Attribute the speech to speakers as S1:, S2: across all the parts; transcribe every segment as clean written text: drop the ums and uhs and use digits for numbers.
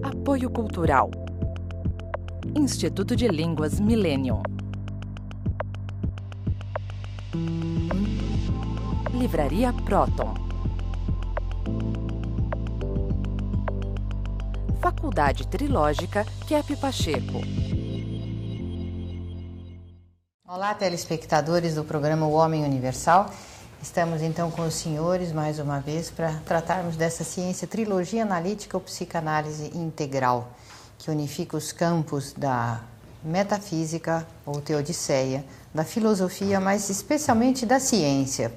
S1: Apoio Cultural. Instituto de Línguas Millennium. Livraria Próton. Faculdade Trilógica Kepp Pacheco.
S2: Olá, telespectadores do programa O Homem Universal. Estamos então com os senhores mais uma vez para tratarmos dessa ciência trilogia analítica ou psicanálise integral, que unifica os campos da metafísica ou teodiceia, da filosofia, mas especialmente da ciência.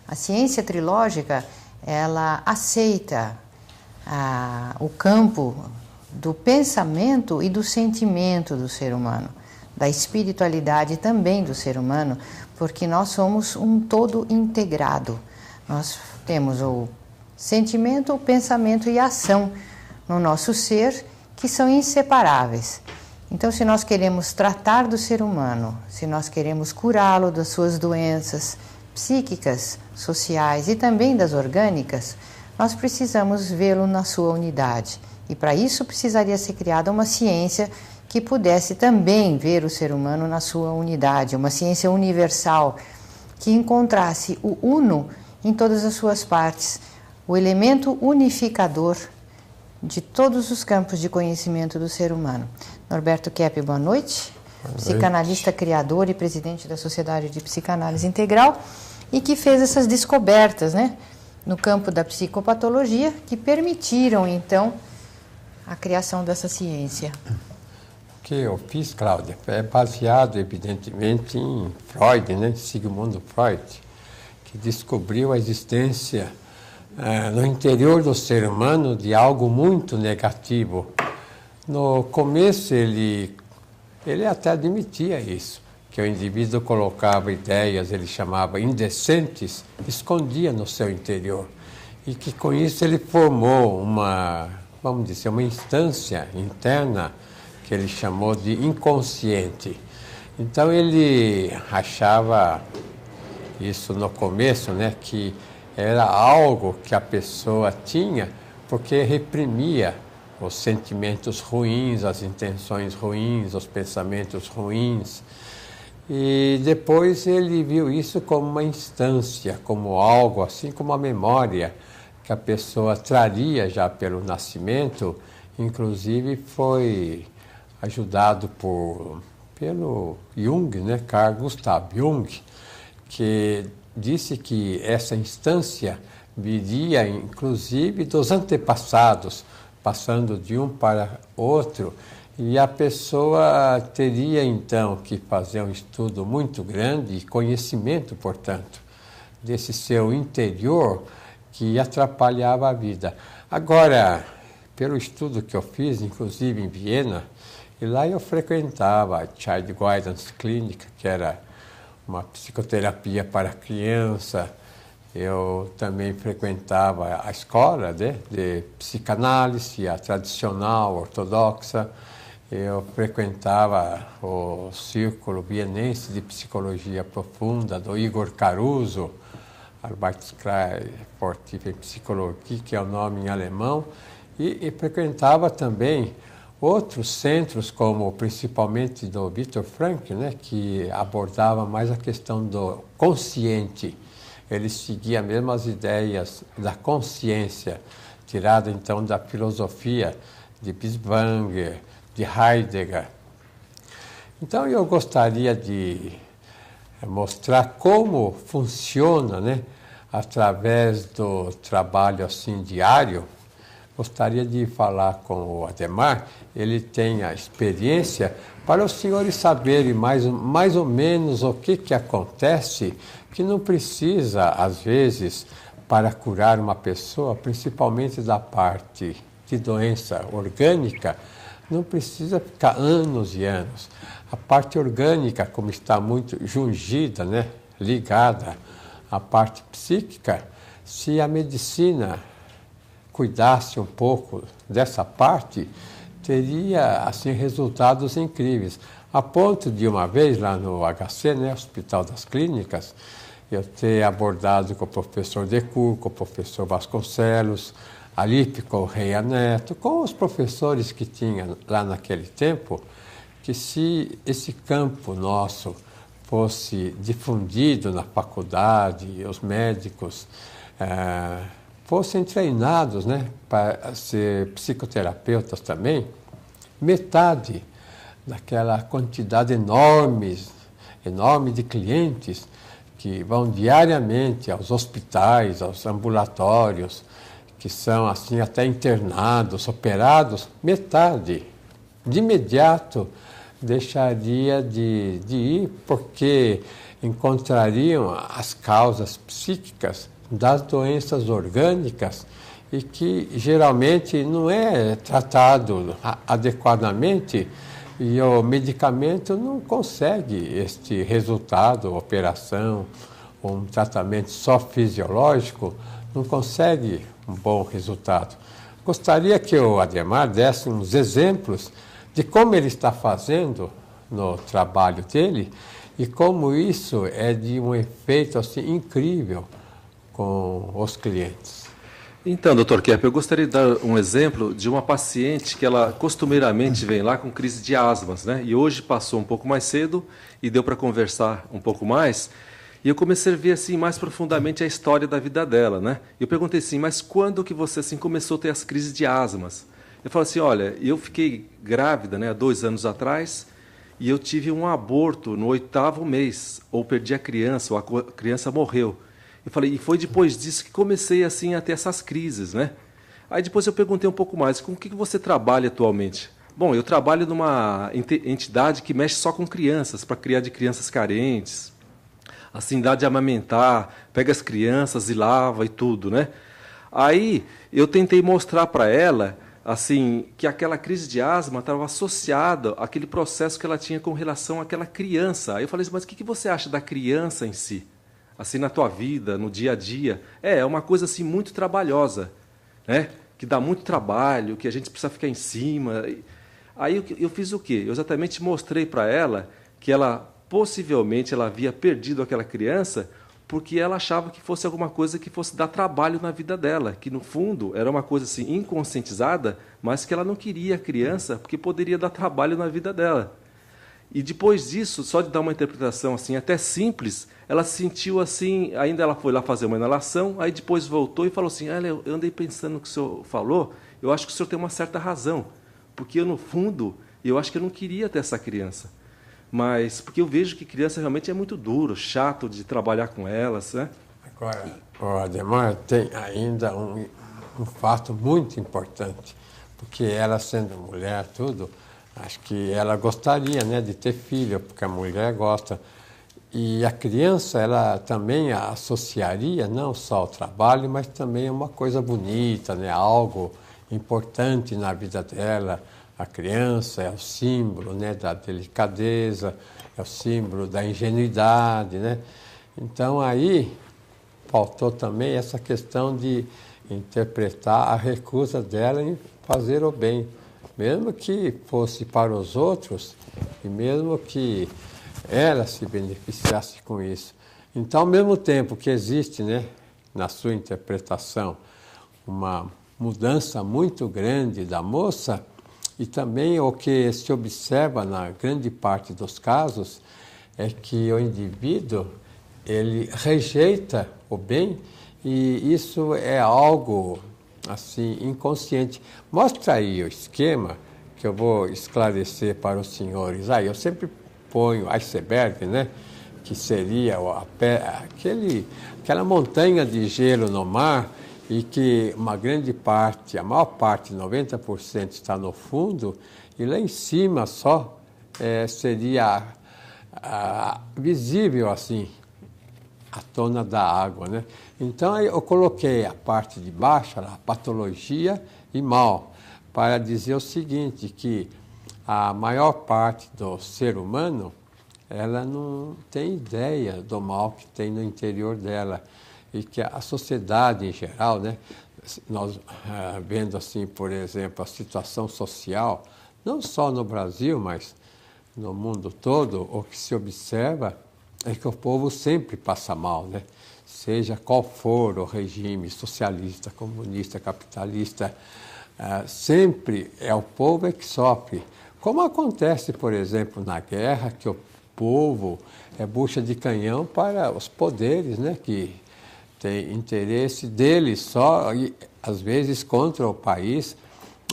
S2: A ciência trilógica, ela aceita o campo do pensamento e do sentimento do ser humano, da espiritualidade também do ser humano, porque nós somos um todo integrado. Nós temos o sentimento, o pensamento e a ação no nosso ser, que são inseparáveis. Então, se nós queremos tratar do ser humano, se nós queremos curá-lo das suas doenças psíquicas, sociais e também das orgânicas, nós precisamos vê-lo na sua unidade. E para isso precisaria ser criada uma ciência que pudesse também ver o ser humano na sua unidade, uma ciência universal, que encontrasse o uno em todas as suas partes, o elemento unificador de todos os campos de conhecimento do ser humano. Norberto Kepp, boa noite. Boa noite. Psicanalista, criador e presidente da Sociedade de Psicanálise Integral, e que fez essas descobertas, né, no campo da psicopatologia, que permitiram, então, a criação dessa ciência.
S3: O que eu fiz, Cláudia, é baseado, evidentemente, em Freud, né? Sigmund Freud, que descobriu a existência no interior do ser humano de algo muito negativo. No começo, ele até admitia isso, que o indivíduo colocava ideias, ele chamava indecentes, escondia no seu interior, e que com isso ele formou uma instância interna, que ele chamou de inconsciente. Então ele achava isso no começo, né, que era algo que a pessoa tinha porque reprimia os sentimentos ruins, as intenções ruins, os pensamentos ruins. E depois ele viu isso como uma instância, como algo, assim como a memória que a pessoa traria já pelo nascimento. Inclusive foi ajudado pelo Jung, né, Carl Gustav Jung, que disse que essa instância viria, inclusive, dos antepassados, passando de um para outro, e a pessoa teria, então, que fazer um estudo muito grande, e conhecimento, portanto, desse seu interior que atrapalhava a vida. Agora, pelo estudo que eu fiz, inclusive em Viena, e lá eu frequentava a Child Guidance Clinic, que era uma psicoterapia para criança. Eu também frequentava a escola de psicanálise, a tradicional, ortodoxa. Eu frequentava o Círculo Vienense de Psicologia Profunda, do Igor Caruso, Arbeitskreis für tiefe Psychologie, que é o nome em alemão, e frequentava também outros centros, como principalmente do Viktor Frankl, né, que abordava mais a questão do consciente. Ele seguia mesmo as ideias da consciência, tirada então da filosofia de Binswanger, de Heidegger. Então eu gostaria de mostrar como funciona, né, através do trabalho assim diário. Gostaria de falar com o Ademar, ele tem a experiência, para os senhores saberem mais ou menos o que acontece, que não precisa, às vezes, para curar uma pessoa, principalmente da parte de doença orgânica, não precisa ficar anos e anos. A parte orgânica, como está muito jungida, né, ligada à parte psíquica, se a medicina cuidasse um pouco dessa parte, teria assim resultados incríveis. A ponto de uma vez lá no HC, né, Hospital das Clínicas, eu ter abordado com o professor Decur, com o professor Vasconcelos, Alipe Correia Neto, com os professores que tinha lá naquele tempo, que se esse campo nosso fosse difundido na faculdade, os médicos fossem treinados, né, para ser psicoterapeutas também, metade daquela quantidade enorme de clientes que vão diariamente aos hospitais, aos ambulatórios, que são assim até internados, operados, metade, de imediato, deixaria de ir, porque encontrariam as causas psíquicas das doenças orgânicas e que geralmente não é tratado adequadamente e o medicamento não consegue este resultado, operação, um tratamento só fisiológico, não consegue um bom resultado. Gostaria que o Ademar desse uns exemplos de como ele está fazendo no trabalho dele e como isso é de um efeito assim, incrível com os clientes.
S4: Então, Dr. Kepp, eu gostaria de dar um exemplo de uma paciente que ela costumeiramente vem lá com crise de asmas, né? E hoje passou um pouco mais cedo e deu para conversar um pouco mais. E eu comecei a ver assim mais profundamente a história da vida dela, né? Eu perguntei assim, mas quando que você assim começou a ter as crises de asmas? Eu falei assim, olha, eu fiquei grávida, né, há 2 anos atrás, e eu tive um aborto no 8º mês, ou perdi a criança, ou a criança morreu. Eu falei, e foi depois disso que comecei assim a ter essas crises, né? Aí depois eu perguntei um pouco mais, com o que você trabalha atualmente? Bom, eu trabalho numa entidade que mexe só com crianças, para criar de crianças carentes, assim, dá de amamentar, pega as crianças e lava e tudo, né? Aí eu tentei mostrar para ela, assim, que aquela crise de asma estava associada àquele processo que ela tinha com relação àquela criança. Aí eu falei assim, mas o que você acha da criança em si? Assim, na tua vida, no dia a dia. É uma coisa assim muito trabalhosa, né? Que dá muito trabalho, que a gente precisa ficar em cima. Aí eu fiz o quê? Eu exatamente mostrei para ela que ela, possivelmente, ela havia perdido aquela criança porque ela achava que fosse alguma coisa que fosse dar trabalho na vida dela, que no fundo era uma coisa assim inconscientizada, mas que ela não queria a criança porque poderia dar trabalho na vida dela. E depois disso, só de dar uma interpretação assim até simples, ela se sentiu assim, ainda ela foi lá fazer uma inalação, aí depois voltou e falou assim, eu andei pensando no que o senhor falou, eu acho que o senhor tem uma certa razão, porque eu, no fundo, eu acho que eu não queria ter essa criança. Mas, porque eu vejo que criança realmente é muito duro, chato de trabalhar com elas, né?
S3: Agora, Ademar, tem ainda um fato muito importante, porque ela sendo mulher, tudo, acho que ela gostaria, né, de ter filho, porque a mulher gosta. E a criança, ela também associaria não só ao trabalho, mas também a uma coisa bonita, né, algo importante na vida dela. A criança é o símbolo, né, da delicadeza, é o símbolo da ingenuidade, né? Então aí faltou também essa questão de interpretar a recusa dela em fazer o bem, mesmo que fosse para os outros e mesmo que ela se beneficiasse com isso. Então, ao mesmo tempo que existe, né, na sua interpretação, uma mudança muito grande da moça, e também o que se observa na grande parte dos casos é que o indivíduo ele rejeita o bem e isso é algo assim inconsciente. Mostra aí o esquema que eu vou esclarecer para os senhores. Eu sempre ponho iceberg, né? Que seria aquela montanha de gelo no mar e que uma grande parte, a maior parte, 90% está no fundo, e lá em cima só seria visível assim a tona da água, né? Então eu coloquei a parte de baixo, a patologia e mal, para dizer o seguinte, que a maior parte do ser humano, ela não tem ideia do mal que tem no interior dela. E que a sociedade em geral, né, nós vendo assim, por exemplo, a situação social, não só no Brasil, mas no mundo todo, o que se observa é que o povo sempre passa mal, né? Seja qual for o regime socialista, comunista, capitalista, sempre é o povo que sofre. Como acontece, por exemplo, na guerra, que o povo é bucha de canhão para os poderes, né, que tem interesse deles só, e às vezes contra o país.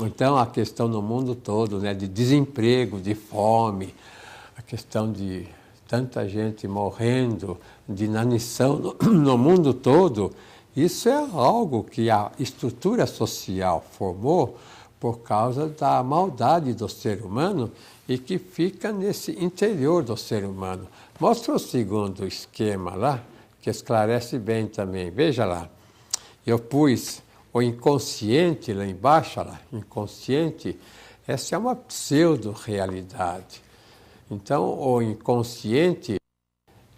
S3: Então, a questão no mundo todo, né, de desemprego, de fome, a questão de tanta gente morrendo, de inanição no mundo todo, isso é algo que a estrutura social formou por causa da maldade do ser humano e que fica nesse interior do ser humano. Mostra o segundo esquema lá, que esclarece bem também. Veja lá, eu pus o inconsciente lá embaixo, lá, inconsciente, essa é uma pseudo-realidade. Então, o inconsciente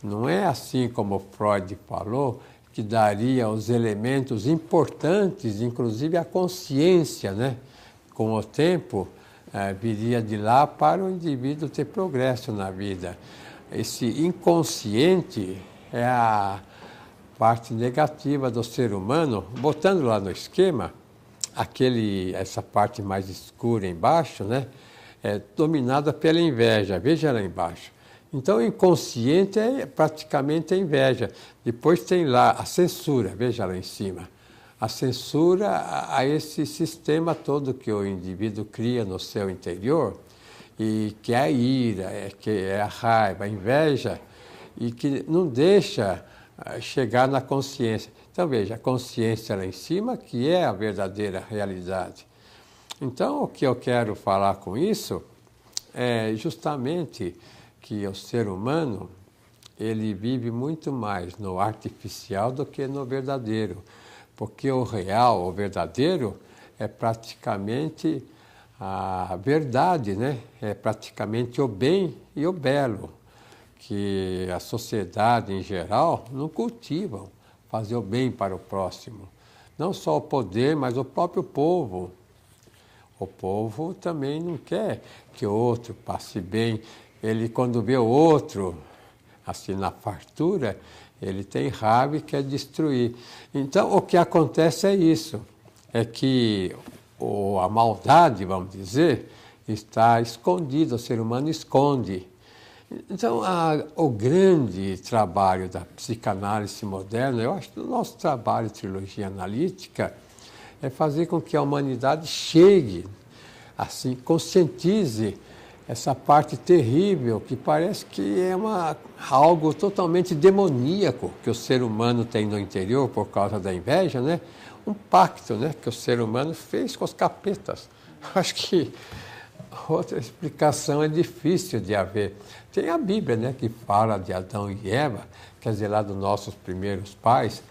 S3: não é assim como Freud falou, que daria os elementos importantes, inclusive a consciência, né? Com o tempo, viria de lá para o indivíduo ter progresso na vida. Esse inconsciente é a parte negativa do ser humano, botando lá no esquema, essa parte mais escura embaixo, né, é dominada pela inveja, veja lá embaixo. Então, o inconsciente é praticamente a inveja. Depois tem lá a censura, veja lá em cima. A censura a esse sistema todo que o indivíduo cria no seu interior, e que é a ira, que é a raiva, a inveja, e que não deixa chegar na consciência. Então, veja, a consciência lá em cima, que é a verdadeira realidade. Então, o que eu quero falar com isso é justamente que o ser humano, ele vive muito mais no artificial do que no verdadeiro. Porque o real, o verdadeiro, é praticamente a verdade, né? É praticamente o bem e o belo, que a sociedade em geral não cultivam, fazer o bem para o próximo. Não só o poder, mas o próprio povo. O povo também não quer que o outro passe bem. Ele, quando vê o outro, assim, na fartura, ele tem raiva e quer destruir. Então, o que acontece é isso, é que a maldade, vamos dizer, está escondida, o ser humano esconde. Então, o grande trabalho da psicanálise moderna, eu acho que o nosso trabalho de trilogia analítica, é fazer com que a humanidade chegue, assim, conscientize essa parte terrível, que parece que é algo totalmente demoníaco que o ser humano tem no interior por causa da inveja, né? Um pacto, né, que o ser humano fez com os capetas. Acho que outra explicação é difícil de haver. Tem a Bíblia, né, que fala de Adão e Eva, quer dizer, lá dos nossos primeiros pais,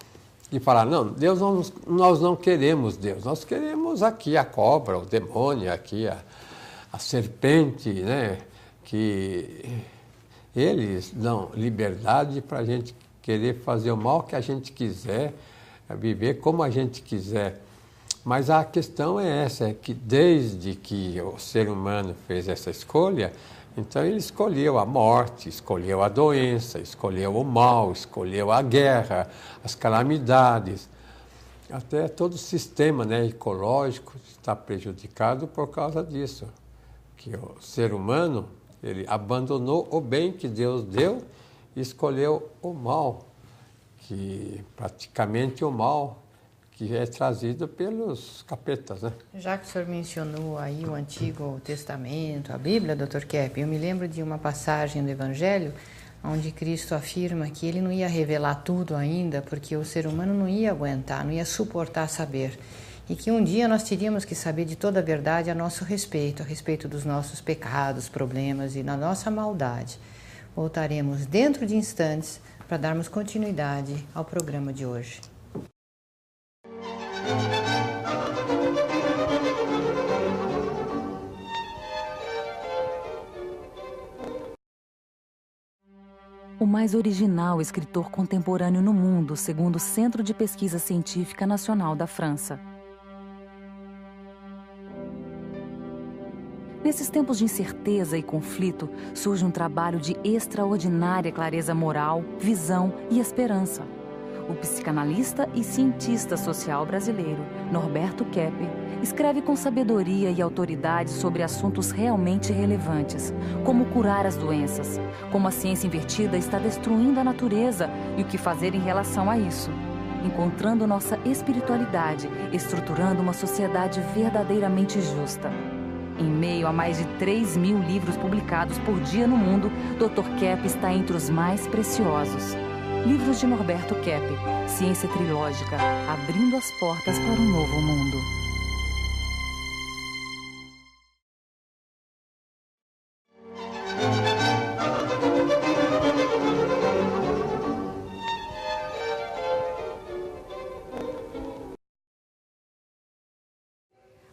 S3: e fala, não, Deus nós não queremos Deus, nós queremos aqui a cobra, o demônio, aqui a serpente, né, que eles dão liberdade para a gente querer fazer o mal que a gente quiser, viver como a gente quiser. Mas a questão é essa, é que desde que o ser humano fez essa escolha, então ele escolheu a morte, escolheu a doença, escolheu o mal, escolheu a guerra, as calamidades. Até todo o sistema, né, ecológico está prejudicado por causa disso. Que o ser humano, ele abandonou o bem que Deus deu e escolheu o mal, que praticamente o mal que é trazido pelos capetas, né?
S2: Já que o senhor mencionou aí o Antigo Testamento, a Bíblia, Dr. Kepp, eu me lembro de uma passagem do Evangelho onde Cristo afirma que ele não ia revelar tudo ainda, porque o ser humano não ia aguentar, não ia suportar saber. E que um dia nós teríamos que saber de toda a verdade a nosso respeito, a respeito dos nossos pecados, problemas e da nossa maldade. Voltaremos dentro de instantes para darmos continuidade ao programa de hoje.
S5: o mais original escritor contemporâneo no mundo, segundo o Centro de Pesquisa Científica Nacional da França. Nesses tempos de incerteza e conflito, surge um trabalho de extraordinária clareza moral, visão e esperança. O psicanalista e cientista social brasileiro, Norberto Keppe, escreve com sabedoria e autoridade sobre assuntos realmente relevantes, como curar as doenças, como a ciência invertida está destruindo a natureza e o que fazer em relação a isso, encontrando nossa espiritualidade, estruturando uma sociedade verdadeiramente justa. Em meio a mais de 3.000 livros publicados por dia no mundo, Dr. Keppe está entre os mais preciosos. Livros de Norberto Keppe, Ciência Trilógica, abrindo as portas para um novo mundo.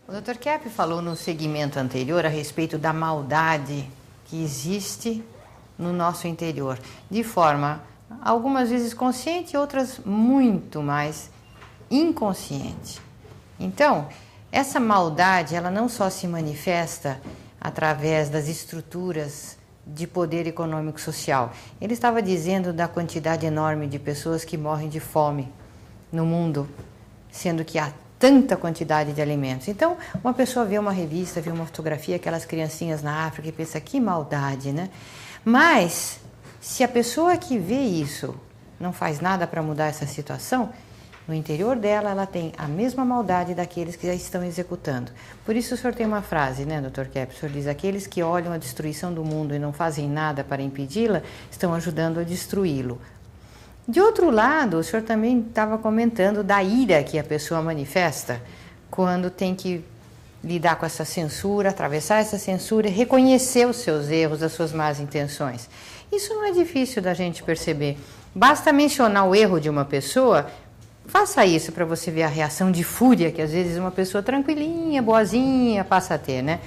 S2: O Dr. Keppe falou no segmento anterior a respeito da maldade que existe no nosso interior, de forma algumas vezes consciente, outras muito mais inconsciente. Então, essa maldade, ela não só se manifesta através das estruturas de poder econômico social. Ele estava dizendo da quantidade enorme de pessoas que morrem de fome no mundo, sendo que há tanta quantidade de alimentos. Então, uma pessoa vê uma revista, vê uma fotografia, aquelas criancinhas na África e pensa, que maldade, né? Mas, se a pessoa que vê isso não faz nada para mudar essa situação, no interior dela ela tem a mesma maldade daqueles que já estão executando. Por isso o senhor tem uma frase, né, Dr. Keppe? O senhor diz, aqueles que olham a destruição do mundo e não fazem nada para impedi-la, estão ajudando a destruí-lo. De outro lado, o senhor também estava comentando da ira que a pessoa manifesta quando tem que lidar com essa censura, atravessar essa censura e reconhecer os seus erros, as suas más intenções. Isso não é difícil da gente perceber. Basta mencionar o erro de uma pessoa, faça isso para você ver a reação de fúria que às vezes uma pessoa tranquilinha, boazinha passa a ter, né?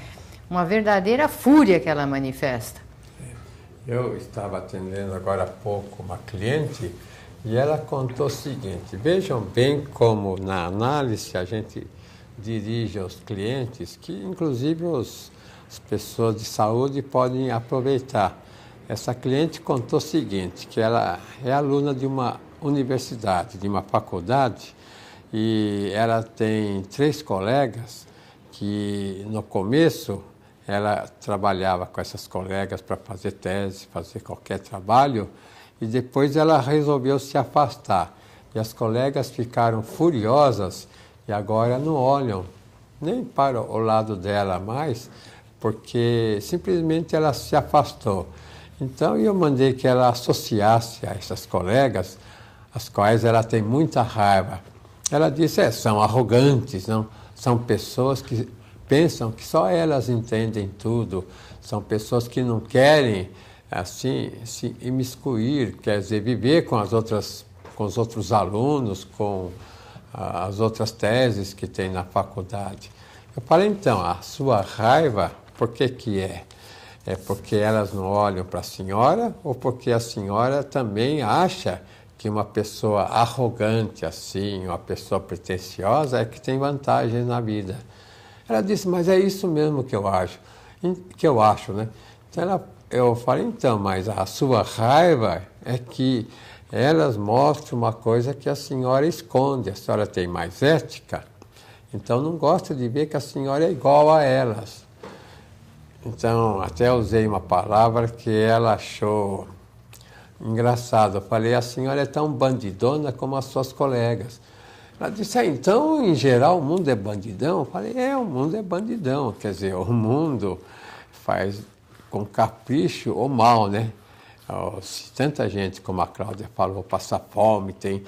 S2: Uma verdadeira fúria que ela manifesta.
S3: Eu estava atendendo agora há pouco uma cliente e ela contou o seguinte, vejam bem como na análise a gente dirige aos clientes, que inclusive as pessoas de saúde podem aproveitar. Essa cliente contou o seguinte, que ela é aluna de uma universidade, de uma faculdade, e ela tem 3 colegas que no começo ela trabalhava com essas colegas para fazer tese, fazer qualquer trabalho, e depois ela resolveu se afastar. E as colegas ficaram furiosas e agora não olham nem para o lado dela mais, porque simplesmente ela se afastou. Então eu mandei que ela associasse a essas colegas, as quais ela tem muita raiva. Ela disse, são arrogantes, não? São pessoas que pensam que só elas entendem tudo, são pessoas que não querem assim se imiscuir, quer dizer, viver com os outros alunos, com as outras teses que tem na faculdade. Eu falei, então, a sua raiva, por que que é? É porque elas não olham para a senhora ou porque a senhora também acha que uma pessoa arrogante assim, uma pessoa pretensiosa é que tem vantagens na vida? Ela disse, mas é isso mesmo que eu acho, né? Então eu falei, então, mas a sua raiva é que elas mostram uma coisa que a senhora esconde, a senhora tem mais ética, então não gosta de ver que a senhora é igual a elas. Então, até usei uma palavra que ela achou engraçada. Eu falei, a senhora é tão bandidona como as suas colegas. Ela disse, então, em geral, o mundo é bandidão? Eu falei, o mundo é bandidão. Quer dizer, o mundo faz com capricho ou mal, né? Se tanta gente, como a Cláudia falou, passa fome, tem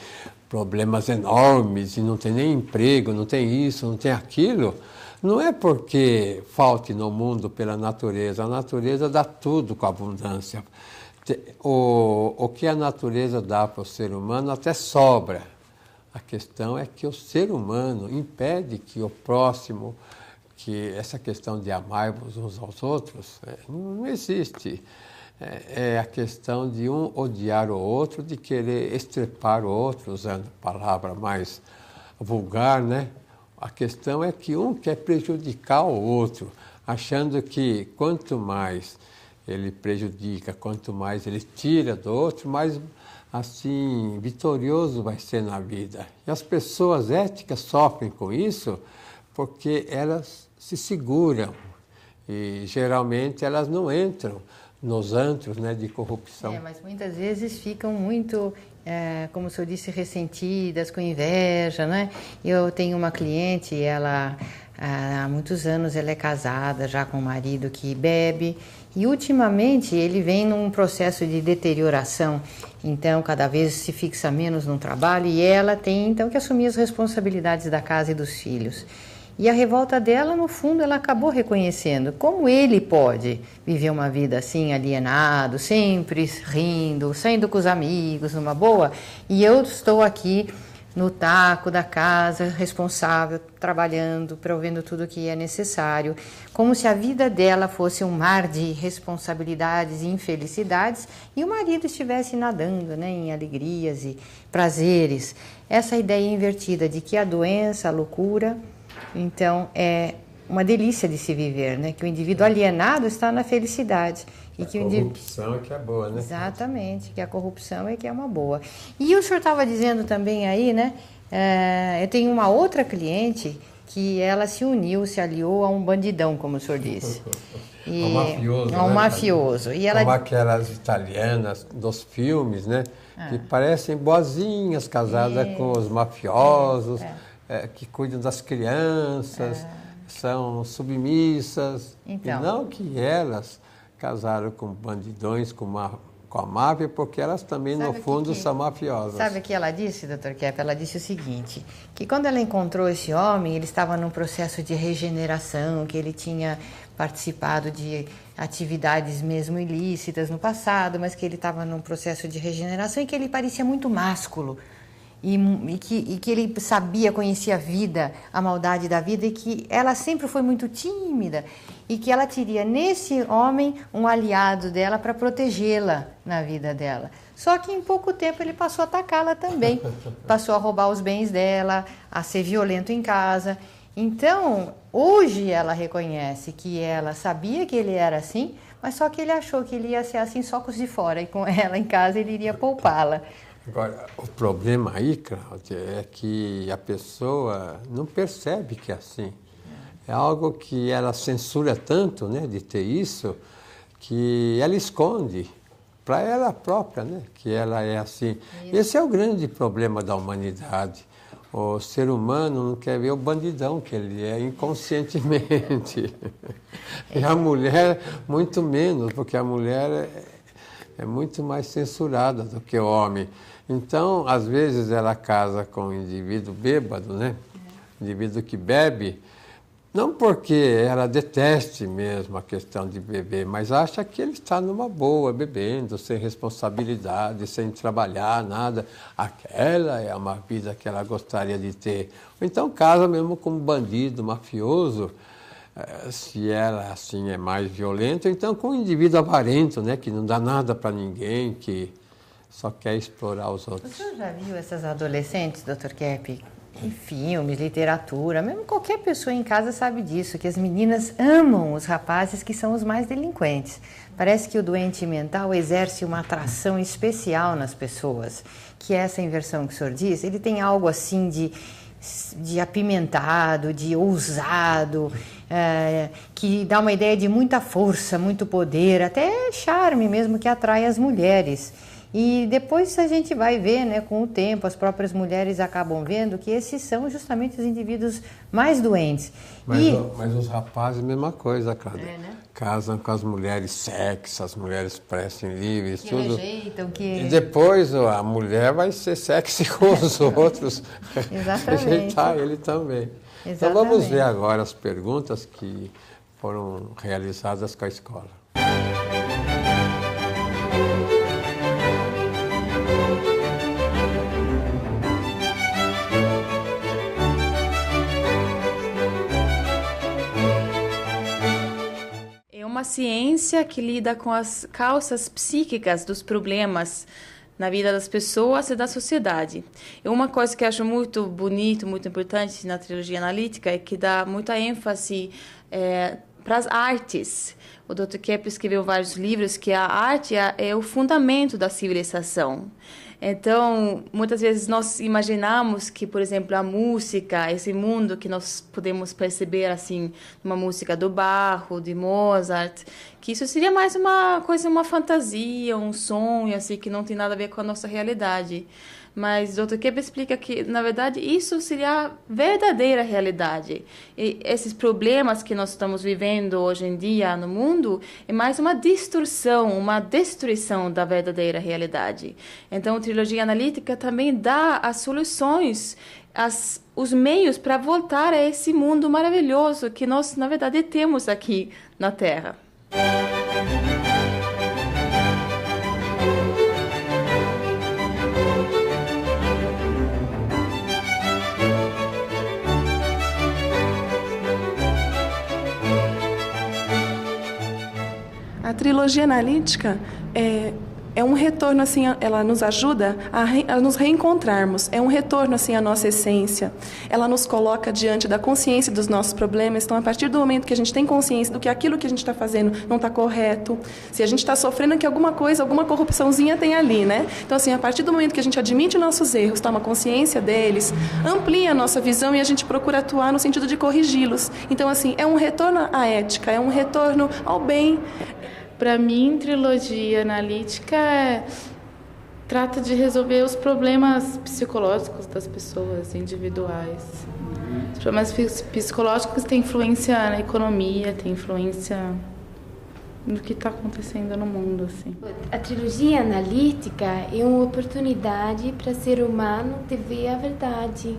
S3: problemas enormes e não tem nem emprego, não tem isso, não tem aquilo, não é porque falte no mundo pela natureza. A natureza dá tudo com abundância. O que a natureza dá para o ser humano até sobra. A questão é que o ser humano impede que o próximo, que essa questão de amarmos uns aos outros não existe. É a questão de um odiar o outro, de querer estrepar o outro, usando palavra mais vulgar, né? A questão é que um quer prejudicar o outro, achando que quanto mais ele prejudica, quanto mais ele tira do outro, mais assim vitorioso vai ser na vida. E as pessoas éticas sofrem com isso porque elas se seguram e geralmente elas não entram nos antros, né, de corrupção.
S2: Mas muitas vezes ficam muito, como o senhor disse, ressentidas, com inveja, né? Eu tenho uma cliente, ela há muitos anos ela é casada já com um marido que bebe e ultimamente ele vem num processo de deterioração, então cada vez se fixa menos no trabalho e ela tem então que assumir as responsabilidades da casa e dos filhos. E a revolta dela, no fundo, ela acabou reconhecendo como ele pode viver uma vida assim, alienado, sempre rindo, saindo com os amigos, numa boa, e eu estou aqui no taco da casa, responsável, trabalhando, provendo tudo o que é necessário, como se a vida dela fosse um mar de responsabilidades e infelicidades e o marido estivesse nadando, né, em alegrias e prazeres. Essa ideia invertida de que a doença, a loucura, então é uma delícia de se viver, né? Que o indivíduo alienado está na felicidade. E que
S3: a corrupção é que é boa, né?
S2: Exatamente, que a corrupção é que é uma boa. E o senhor estava dizendo também aí, né? Eu tenho uma outra cliente que ela se aliou a um bandidão, como o senhor disse.
S3: E, um mafioso,
S2: um mafioso. E ela...
S3: Como aquelas italianas dos filmes, né? Que parecem boazinhas, casadas com os mafiosos. Que cuidam das crianças, são submissas, então, e não que elas casaram com bandidões, com a máfia, porque elas também, no fundo, são mafiosas.
S2: Sabe o que ela disse, Dr. Kepp? Ela disse o seguinte, que quando ela encontrou esse homem, ele estava num processo de regeneração, que ele tinha participado de atividades mesmo ilícitas no passado, mas que ele estava num processo de regeneração e que ele parecia muito másculo. E que ele sabia, conhecia a vida, a maldade da vida, e que ela sempre foi muito tímida e que ela teria nesse homem um aliado dela para protegê-la na vida dela. Só que em pouco tempo ele passou a atacá-la também, passou a roubar os bens dela, a ser violento em casa. Então, hoje ela reconhece que ela sabia que ele era assim, mas só que ele achou que ele ia ser assim só com os de fora, e com ela em casa ele iria poupá-la.
S3: Agora, o problema aí, Cláudia, é que a pessoa não percebe que é assim. É algo que ela censura tanto, né, de ter isso, que ela esconde para ela própria, né, que ela é assim. Esse é o grande problema da humanidade. O ser humano não quer ver o bandidão que ele é inconscientemente. E a mulher, muito menos, porque a mulher é muito mais censurada do que o homem. Então, às vezes, ela casa com um indivíduo bêbado, né? Indivíduo que bebe, não porque ela deteste mesmo a questão de beber, mas acha que ele está numa boa, bebendo, sem responsabilidade, sem trabalhar, nada. Aquela é uma vida que ela gostaria de ter. Ou então casa mesmo com um bandido, mafioso, se ela assim é mais violenta, então com um indivíduo avarento, né, que não dá nada para ninguém, que só quer explorar os outros.
S2: O senhor já viu essas adolescentes, Dr. Kepp, em filmes, literatura, mesmo qualquer pessoa em casa sabe disso, que as meninas amam os rapazes que são os mais delinquentes. Parece que o doente mental exerce uma atração especial nas pessoas, que essa inversão que o senhor diz, ele tem algo assim de apimentado, de ousado, que dá uma ideia de muita força, muito poder, até charme mesmo, que atrai as mulheres. E depois a gente vai ver, né, com o tempo, as próprias mulheres acabam vendo que esses são justamente os indivíduos mais doentes.
S3: Mas os rapazes, mesma coisa, Cláudia.
S2: Né?
S3: Casam com as mulheres sexy, as mulheres parecem livres,
S2: que
S3: tudo.
S2: Rejeitam, que...
S3: E depois a mulher vai ser sexy com os outros.
S2: Exatamente.
S3: Rejeitar ele também.
S2: Exatamente.
S3: Então vamos ver agora as perguntas que foram realizadas com a escola.
S6: uma ciência que lida com as causas psíquicas dos problemas na vida das pessoas e da sociedade. E uma coisa que eu acho muito bonito, muito importante na trilogia analítica é que dá muita ênfase para as artes. O Dr. Kepp escreveu vários livros que a arte é o fundamento da civilização. Então, muitas vezes nós imaginamos que, por exemplo, a música, esse mundo que nós podemos perceber assim, uma música do Bach, de Mozart, que isso seria mais uma coisa, uma fantasia, um sonho, assim, que não tem nada a ver com a nossa realidade. Mas o Dr. Kepp explica que, na verdade, isso seria a verdadeira realidade. E esses problemas que nós estamos vivendo hoje em dia no mundo é mais uma distorção, uma destruição da verdadeira realidade. Então, a trilogia analítica também dá as soluções, os meios para voltar a esse mundo maravilhoso que nós, na verdade, temos aqui na Terra.
S7: A trilogia analítica é um retorno, assim, ela nos ajuda a nos reencontrarmos. É um retorno, assim, à nossa essência. Ela nos coloca diante da consciência dos nossos problemas. Então, a partir do momento que a gente tem consciência do que aquilo que a gente está fazendo não está correto, se a gente está sofrendo que alguma coisa, alguma corrupçãozinha tem ali, né? Então, assim, a partir do momento que a gente admite nossos erros, toma consciência deles, amplia a nossa visão e a gente procura atuar no sentido de corrigi-los. Então, assim, é um retorno à ética, é um retorno ao bem.
S8: Para mim, trilogia analítica trata de resolver os problemas psicológicos das pessoas individuais. Os problemas psicológicos têm influência na economia, têm influência no que está acontecendo no mundo. Assim.
S9: A trilogia analítica é uma oportunidade para o ser humano de ver a verdade.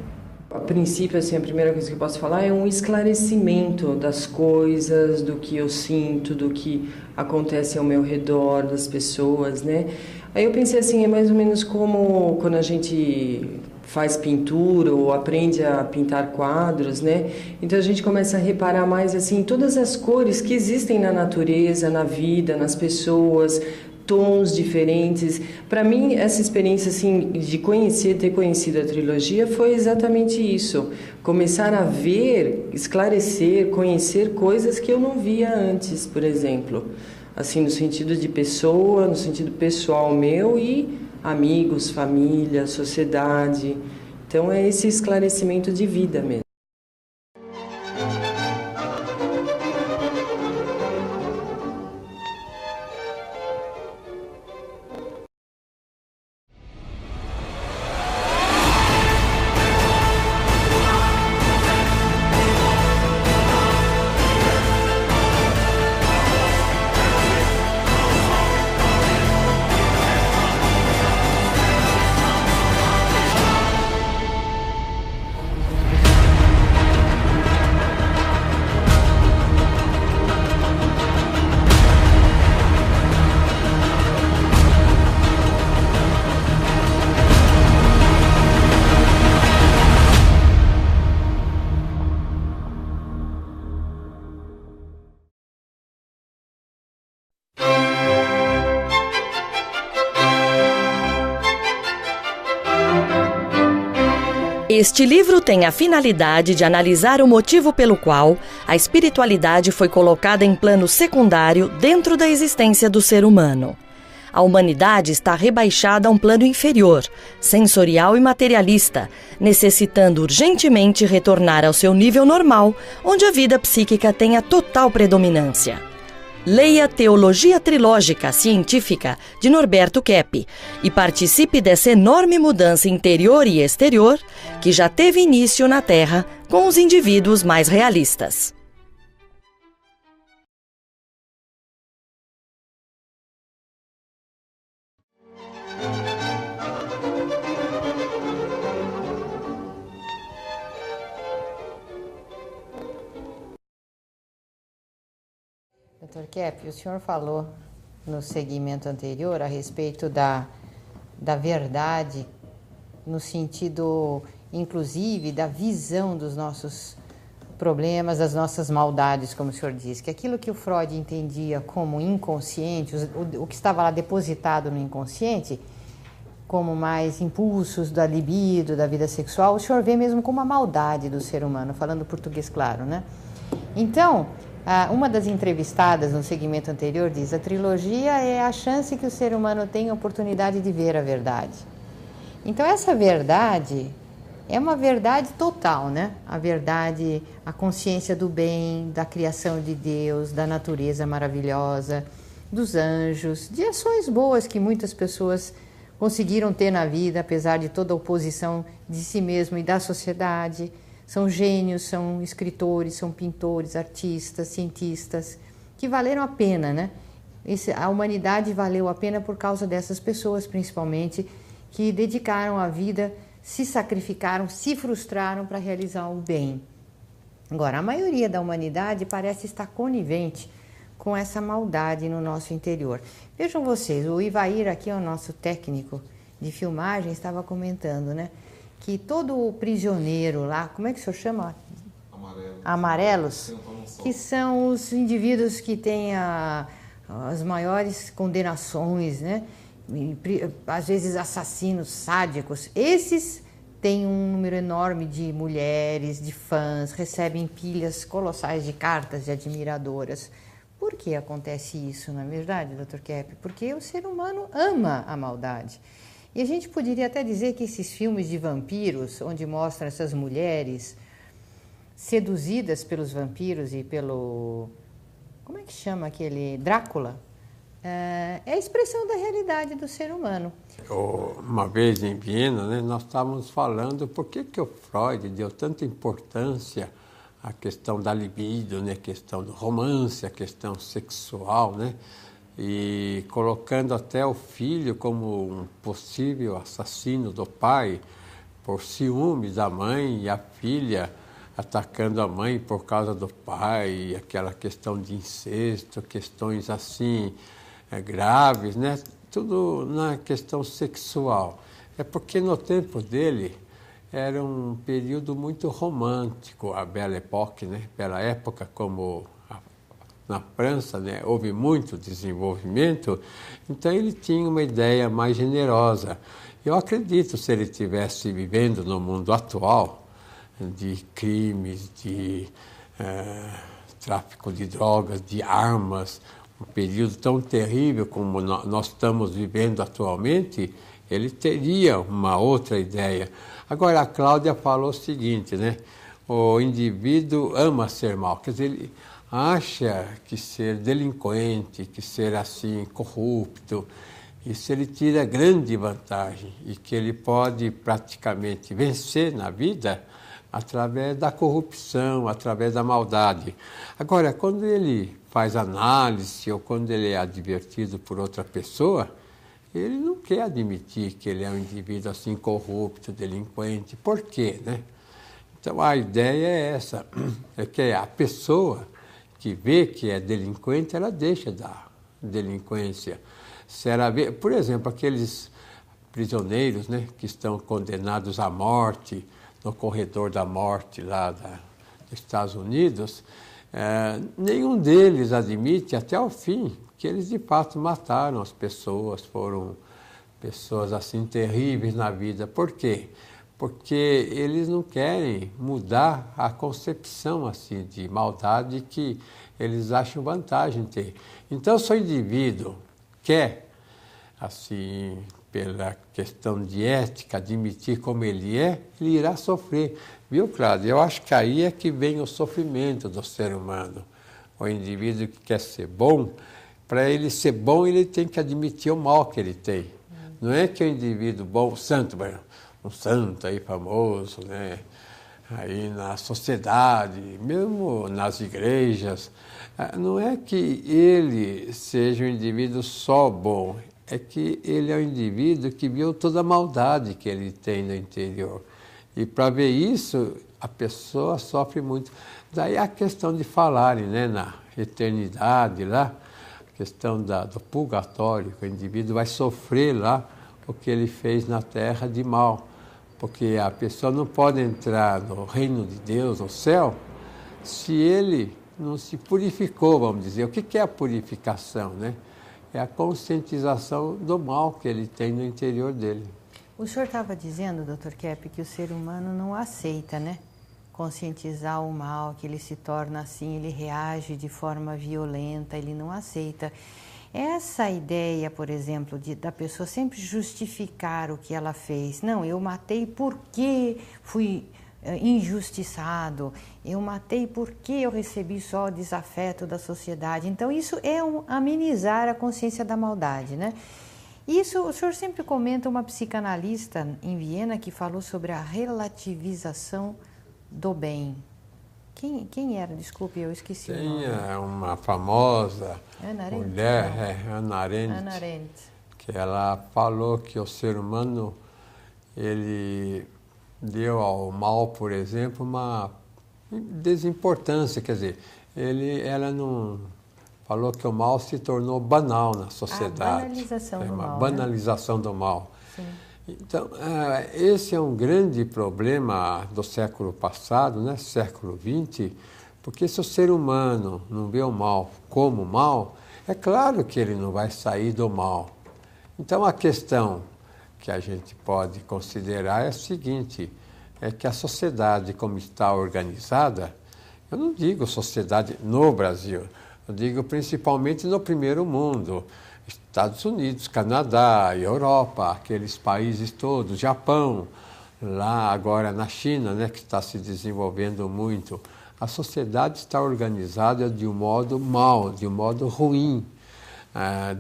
S10: A princípio, assim, a primeira coisa que eu posso falar é um esclarecimento das coisas, do que eu sinto, do que acontece ao meu redor, das pessoas, né? Aí eu pensei assim, é mais ou menos como quando a gente faz pintura ou aprende a pintar quadros, né? Então a gente começa a reparar mais, assim, todas as cores que existem na natureza, na vida, nas pessoas, tons diferentes. Para mim, essa experiência assim de ter conhecido a trilogia foi exatamente isso. Começar a ver, esclarecer, conhecer coisas que eu não via antes, por exemplo. Assim, no sentido de pessoa, no sentido pessoal meu e amigos, família, sociedade. Então é esse esclarecimento de vida mesmo.
S11: Este livro tem a finalidade de analisar o motivo pelo qual a espiritualidade foi colocada em plano secundário dentro da existência do ser humano. A humanidade está rebaixada a um plano inferior, sensorial e materialista, necessitando urgentemente retornar ao seu nível normal, onde a vida psíquica tem a total predominância. Leia Teologia Trilógica Científica, de Norberto Kepp, e participe dessa enorme mudança interior e exterior que já teve início na Terra com os indivíduos mais realistas.
S2: Dr. Kepp, o senhor falou no segmento anterior a respeito da verdade, no sentido, inclusive, da visão dos nossos problemas, das nossas maldades, como o senhor disse, que aquilo que o Freud entendia como inconsciente, o que estava lá depositado no inconsciente, como mais impulsos da libido, da vida sexual, o senhor vê mesmo como a maldade do ser humano, falando português claro, né? Então, uma das entrevistadas no segmento anterior diz: a trilogia é a chance que o ser humano tem a oportunidade de ver a verdade. Então, essa verdade é uma verdade total, né? A verdade, a consciência do bem, da criação de Deus, da natureza maravilhosa, dos anjos, de ações boas que muitas pessoas conseguiram ter na vida, apesar de toda a oposição de si mesmo e da sociedade. São gênios, são escritores, são pintores, artistas, cientistas, que valeram a pena, né? A humanidade valeu a pena por causa dessas pessoas, principalmente, que dedicaram a vida, se sacrificaram, se frustraram para realizar o bem. Agora, a maioria da humanidade parece estar conivente com essa maldade no nosso interior. Vejam vocês, o Ivair aqui, o nosso técnico de filmagem, estava comentando, né, que todo prisioneiro lá, como é que o senhor chama? Amarelos, que são os indivíduos que têm as maiores condenações, né? Às vezes assassinos sádicos. Esses têm um número enorme de mulheres, de fãs, recebem pilhas colossais de cartas de admiradoras. Por que acontece isso, não é verdade, Dr. Kepp? Porque o ser humano ama a maldade. E a gente poderia até dizer que esses filmes de vampiros, onde mostram essas mulheres seduzidas pelos vampiros e pelo... como é que chama aquele? Drácula? É a expressão da realidade do ser humano.
S3: Uma vez em Viena, né, nós estávamos falando por que o Freud deu tanta importância à questão da libido, né, a questão do romance, a questão sexual, né, e colocando até o filho como um possível assassino do pai por ciúmes da mãe, e a filha atacando a mãe por causa do pai, aquela questão de incesto, questões assim graves, né? Tudo na questão sexual. É porque no tempo dele era um período muito romântico, a Belle Époque, né? Pela época, como na França, né, houve muito desenvolvimento, então ele tinha uma ideia mais generosa. Eu acredito, se ele estivesse vivendo no mundo atual, de crimes, de tráfico de drogas, de armas, um período tão terrível como nós estamos vivendo atualmente, ele teria uma outra ideia. Agora, a Cláudia falou o seguinte, né? O indivíduo ama ser mal, quer dizer, ele acha que ser delinquente, que ser assim, corrupto, isso ele tira grande vantagem e que ele pode praticamente vencer na vida através da corrupção, através da maldade. Agora, quando ele faz análise ou quando ele é advertido por outra pessoa, ele não quer admitir que ele é um indivíduo assim corrupto, delinquente. Por quê, né? Então, a ideia é essa, é que a pessoa que vê que é delinquente, ela deixa da delinquência. Se ela vê, por exemplo, aqueles prisioneiros, né, que estão condenados à morte, no corredor da morte lá dos Estados Unidos, nenhum deles admite até o fim que eles de fato mataram as pessoas, foram pessoas assim terríveis na vida. Por quê? Porque eles não querem mudar a concepção assim de maldade que eles acham vantagem ter. Então, se o indivíduo quer, assim, pela questão de ética, admitir como ele irá sofrer. Viu, Cláudia? Eu acho que aí é que vem o sofrimento do ser humano. O indivíduo que quer ser bom, para ele ser bom, ele tem que admitir o mal que ele tem. Não é que o indivíduo bom, santo, um santo aí famoso, né? Aí na sociedade, mesmo nas igrejas, não é que ele seja um indivíduo só bom, é que ele é um indivíduo que viu toda a maldade que ele tem no interior. E para ver isso, a pessoa sofre muito. Daí a questão de falarem, né, na eternidade lá, a questão do purgatório, que o indivíduo vai sofrer lá o que ele fez na terra de mal. Porque a pessoa não pode entrar no reino de Deus, no céu, se ele não se purificou, vamos dizer. O que é a purificação, né? É a conscientização do mal que ele tem no interior dele.
S2: O senhor estava dizendo, Dr. Kepp, que o ser humano não aceita, né? Conscientizar o mal, que ele se torna assim, ele reage de forma violenta, ele não aceita. Essa ideia, por exemplo, da pessoa sempre justificar o que ela fez. Não, eu matei porque fui injustiçado, eu matei porque eu recebi só o desafeto da sociedade. Então, isso é amenizar a consciência da maldade, né? Isso, o senhor sempre comenta uma psicanalista em Viena que falou sobre a relativização do bem. Quem era? Desculpe, eu esqueci o nome.
S3: Tem uma famosa mulher, Hannah Arendt, que ela falou que o ser humano, ele deu ao mal, por exemplo, uma desimportância, quer dizer, ela não falou que o mal se tornou banal na sociedade.
S2: A banalização do
S3: uma
S2: mal.
S3: Banalização, né? Do mal.
S2: Sim.
S3: Então, esse é um grande problema do século passado, né, século XX, porque se o ser humano não vê o mal como mal, é claro que ele não vai sair do mal. Então, a questão que a gente pode considerar é a seguinte, é que a sociedade como está organizada, eu não digo sociedade no Brasil, eu digo principalmente no primeiro mundo, Estados Unidos, Canadá, Europa, aqueles países todos, Japão, lá agora na China, né, que está se desenvolvendo muito, a sociedade está organizada de um modo mau, de um modo ruim,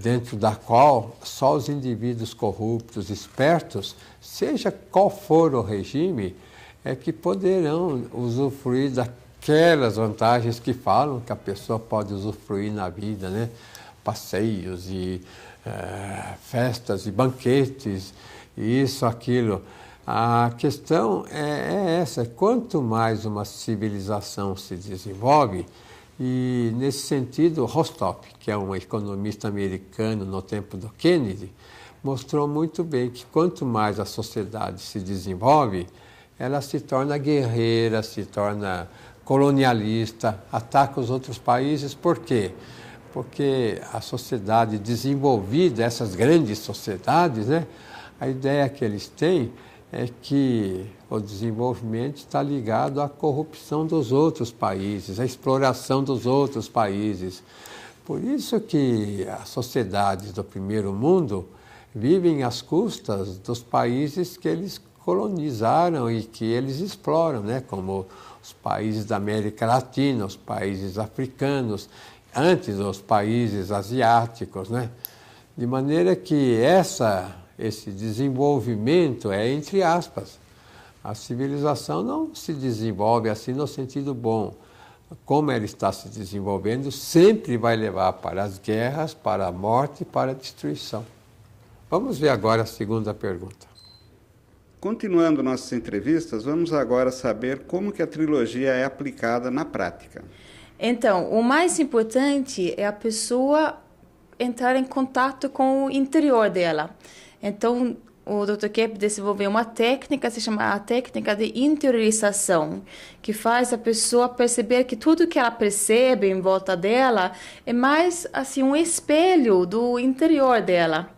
S3: dentro da qual só os indivíduos corruptos, espertos, seja qual for o regime, é que poderão usufruir daquelas vantagens que falam que a pessoa pode usufruir na vida, né? Passeios e festas e banquetes, e isso, aquilo. A questão é essa, quanto mais uma civilização se desenvolve, e nesse sentido, Rostopp, que é um economista americano no tempo do Kennedy, mostrou muito bem que quanto mais a sociedade se desenvolve, ela se torna guerreira, se torna colonialista, ataca os outros países. Por quê? Porque a sociedade desenvolvida, essas grandes sociedades, né, a ideia que eles têm é que o desenvolvimento está ligado à corrupção dos outros países, à exploração dos outros países. Por isso que as sociedades do primeiro mundo vivem às custas dos países que eles colonizaram e que eles exploram, né? Como os países da América Latina, os países africanos, antes os países asiáticos, né? De maneira que esse desenvolvimento é entre aspas. A civilização não se desenvolve assim no sentido bom. Como ela está se desenvolvendo, sempre vai levar para as guerras, para a morte e para a destruição. Vamos ver agora a segunda pergunta.
S12: Continuando nossas entrevistas, vamos agora saber como que a trilogia é aplicada na prática.
S6: Então, o mais importante é a pessoa entrar em contato com o interior dela. Então, o Dr. Kepp desenvolveu uma técnica, se chama a técnica de interiorização, que faz a pessoa perceber que tudo que ela percebe em volta dela é mais assim um espelho do interior dela.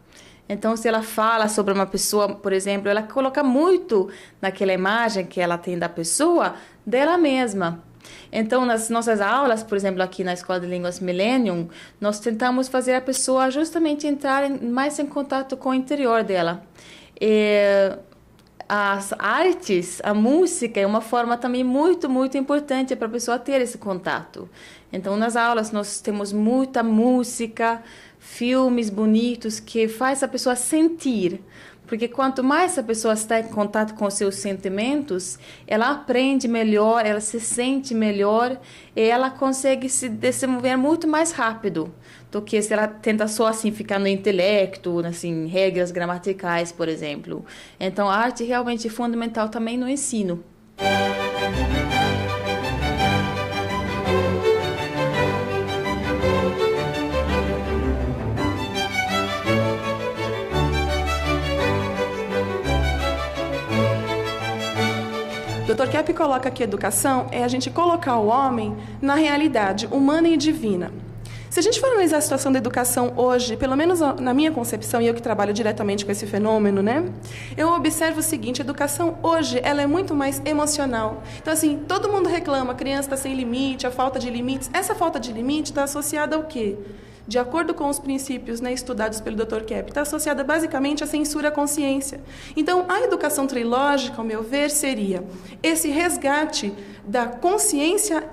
S6: Então, se ela fala sobre uma pessoa, por exemplo, ela coloca muito naquela imagem que ela tem da pessoa, dela mesma. Então, nas nossas aulas, por exemplo, aqui na Escola de Línguas Millennium, nós tentamos fazer a pessoa justamente entrar mais em contato com o interior dela. As artes, a música é uma forma também muito, muito importante para a pessoa ter esse contato. Então, nas aulas, nós temos muita música, filmes bonitos que faz a pessoa sentir. Porque quanto mais a pessoa está em contato com os seus sentimentos, ela aprende melhor, ela se sente melhor e ela consegue se desenvolver muito mais rápido do que se ela tenta só assim ficar no intelecto, assim, regras gramaticais, por exemplo. Então, a arte realmente é fundamental também no ensino.
S7: Dr. Kepp coloca que educação é a gente colocar o homem na realidade humana e divina. Se a gente for analisar a situação da educação hoje, pelo menos na minha concepção, e eu que trabalho diretamente com esse fenômeno, né, eu observo o seguinte: a educação hoje ela é muito mais emocional. Então, assim, todo mundo reclama, a criança está sem limite, a falta de limites. Essa falta de limite está associada ao quê? De acordo com os princípios, né, estudados pelo Dr. Kepp, está associada basicamente à censura à consciência. Então, a educação trilógica, ao meu ver, seria esse resgate da consciência